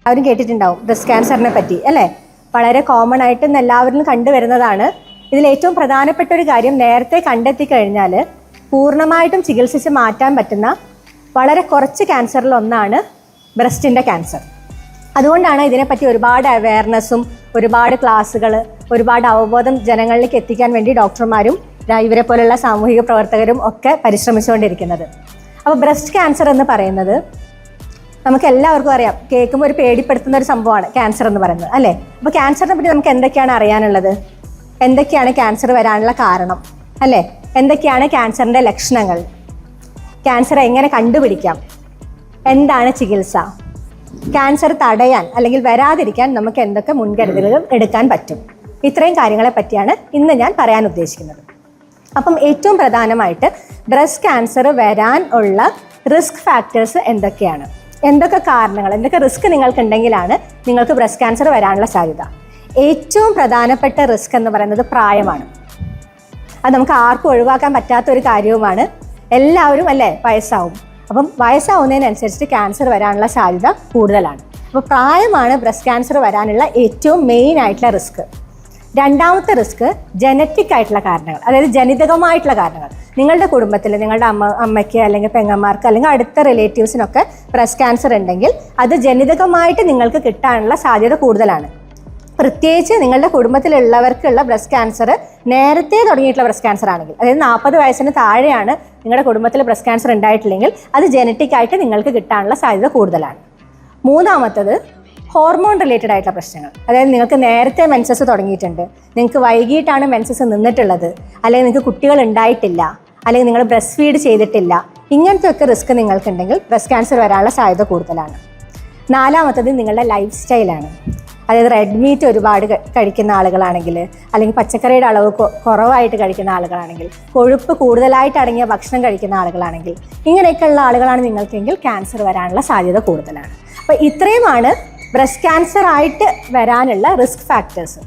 അവരും കേട്ടിട്ടുണ്ടാവും ബ്രസ്റ്റ് ക്യാൻസറിനെ പറ്റി അല്ലേ? വളരെ കോമൺ ആയിട്ട് ഇന്ന് എല്ലാവരിലും കണ്ടുവരുന്നതാണ്. ഇതിലേറ്റവും പ്രധാനപ്പെട്ട ഒരു കാര്യം, നേരത്തെ കണ്ടെത്തി കഴിഞ്ഞാൽ പൂർണ്ണമായിട്ടും ചികിത്സിച്ച് മാറ്റാൻ പറ്റുന്ന വളരെ കുറച്ച് ക്യാൻസറിൽ ഒന്നാണ് ബ്രസ്റ്റിൻ്റെ ക്യാൻസർ. അതുകൊണ്ടാണ് ഇതിനെപ്പറ്റി ഒരുപാട് അവയർനെസ്സും ഒരുപാട് ക്ലാസ്സുകൾ, ഒരുപാട് അവബോധം ജനങ്ങളിലേക്ക് എത്തിക്കാൻ വേണ്ടി ഡോക്ടർമാരും ഇവരെ പോലുള്ള സാമൂഹിക പ്രവർത്തകരും ഒക്കെ പരിശ്രമിച്ചുകൊണ്ടിരിക്കുന്നത്. അപ്പോൾ ബ്രസ്റ്റ് ക്യാൻസർ എന്ന് പറയുന്നത് നമുക്ക് എല്ലാവർക്കും അറിയാം, കേൾക്കുമ്പോൾ ഒരു പേടിപ്പെടുത്തുന്ന ഒരു സംഭവമാണ് ക്യാൻസർ എന്ന് പറയുന്നത് അല്ലേ? അപ്പോൾ ക്യാൻസറിനെ പറ്റി നമുക്ക് എന്തൊക്കെയാണ് അറിയാനുള്ളത്? എന്തൊക്കെയാണ് ക്യാൻസർ വരാനുള്ള കാരണം അല്ലേ? എന്തൊക്കെയാണ് ക്യാൻസറിൻ്റെ ലക്ഷണങ്ങൾ? ക്യാൻസർ എങ്ങനെ കണ്ടുപിടിക്കാം? എന്താണ് ചികിത്സ? ക്യാൻസർ തടയാൻ അല്ലെങ്കിൽ വരാതിരിക്കാൻ നമുക്ക് എന്തൊക്കെ മുൻകരുതലുകൾ എടുക്കാൻ പറ്റും? ഇത്രയും കാര്യങ്ങളെ പറ്റിയാണ് ഇന്ന് ഞാൻ പറയാൻ ഉദ്ദേശിക്കുന്നത്. അപ്പം ഏറ്റവും പ്രധാനമായിട്ട് ബ്രസ്റ്റ് ക്യാൻസർ വരാൻ ഉള്ള റിസ്ക് ഫാക്ടേഴ്സ് എന്തൊക്കെയാണ്, എന്തൊക്കെ കാരണങ്ങൾ, എന്തൊക്കെ റിസ്ക് നിങ്ങൾക്കുണ്ടെങ്കിലാണ് നിങ്ങൾക്ക് ബ്രസ്റ്റ് ക്യാൻസർ വരാനുള്ള സാധ്യത? ഏറ്റവും പ്രധാനപ്പെട്ട റിസ്ക് എന്ന് പറയുന്നത് പ്രായമാണ്. അത് നമുക്ക് ആർക്കും ഒഴിവാക്കാൻ പറ്റാത്ത ഒരു കാര്യവുമാണ്. എല്ലാവരും അല്ലേ വയസ്സാവും. അപ്പം വയസ്സാവുന്നതിനനുസരിച്ച് ക്യാൻസർ വരാനുള്ള സാധ്യത കൂടുതലാണ്. അപ്പോൾ പ്രായമാണ് ബ്രസ്റ്റ് ക്യാൻസർ വരാനുള്ള ഏറ്റവും മെയിൻ ആയിട്ടുള്ള റിസ്ക്. രണ്ടാമത്തെ റിസ്ക് ജനറ്റിക് ആയിട്ടുള്ള കാരണങ്ങൾ, അതായത് ജനിതകമായിട്ടുള്ള കാരണങ്ങൾ. നിങ്ങളുടെ കുടുംബത്തിൽ നിങ്ങളുടെ അമ്മയ്ക്ക് അല്ലെങ്കിൽ പെങ്ങന്മാർക്ക് അല്ലെങ്കിൽ അടുത്ത റിലേറ്റീവ്സിനൊക്കെ ബ്രസ്റ്റ് ക്യാൻസർ ഉണ്ടെങ്കിൽ അത് ജനിതകമായിട്ട് നിങ്ങൾക്ക് കിട്ടാനുള്ള സാധ്യത കൂടുതലാണ്. പ്രത്യേകിച്ച് നിങ്ങളുടെ കുടുംബത്തിലുള്ളവർക്കുള്ള ബ്രസ്റ്റ് ക്യാൻസർ നേരത്തെ തുടങ്ങിയിട്ടുള്ള ബ്രസ്റ്റ് ക്യാൻസർ ആണെങ്കിൽ, അതായത് 40 വയസ്സിന് താഴെയാണ് നിങ്ങളുടെ കുടുംബത്തിൽ ബ്രസ്റ്റ് ക്യാൻസർ ഉണ്ടായിട്ടില്ലെങ്കിൽ അത് ജനറ്റിക് ആയിട്ട് നിങ്ങൾക്ക് കിട്ടാനുള്ള സാധ്യത കൂടുതലാണ്. മൂന്നാമത്തത് ഹോർമോൺ റിലേറ്റഡ് ആയിട്ടുള്ള പ്രശ്നങ്ങൾ, അതായത് നിങ്ങൾക്ക് നേരത്തെ മെൻസസ് തുടങ്ങിയിട്ടുണ്ട്, നിങ്ങൾക്ക് വൈകിട്ടാണ് മെൻസസ് നിന്നിട്ടുള്ളത്, അല്ലെങ്കിൽ നിങ്ങൾക്ക് കുട്ടികൾ ഉണ്ടായിട്ടില്ല, അല്ലെങ്കിൽ നിങ്ങൾ ബ്രസ്റ്റ് ഫീഡ് ചെയ്തിട്ടില്ല, ഇങ്ങനത്തെ ഒക്കെ റിസ്ക് നിങ്ങൾക്കുണ്ടെങ്കിൽ ബ്രസ്റ്റ് ക്യാൻസർ വരാനുള്ള സാധ്യത കൂടുതലാണ്. നാലാമത്തത് നിങ്ങളുടെ ലൈഫ് സ്റ്റൈലാണ്. അതായത് റെഡ് മീറ്റ് ഒരുപാട് കഴിക്കുന്ന ആളുകളാണെങ്കിൽ, അല്ലെങ്കിൽ പച്ചക്കറിയുടെ അളവ് കുറവായിട്ട് കഴിക്കുന്ന ആളുകളാണെങ്കിൽ, കൊഴുപ്പ് കൂടുതലായിട്ട് അടങ്ങിയ ഭക്ഷണം കഴിക്കുന്ന ആളുകളാണെങ്കിൽ, ഇങ്ങനെയൊക്കെയുള്ള ആളുകളാണ് നിങ്ങൾക്കെങ്കിൽ ക്യാൻസർ വരാനുള്ള സാധ്യത കൂടുതലാണ്. അപ്പോൾ ഇത്രയുമാണ് ബ്രസ്റ്റ് ക്യാൻസർ ആയിട്ട് വരാനുള്ള റിസ്ക് ഫാക്ടേഴ്സ്.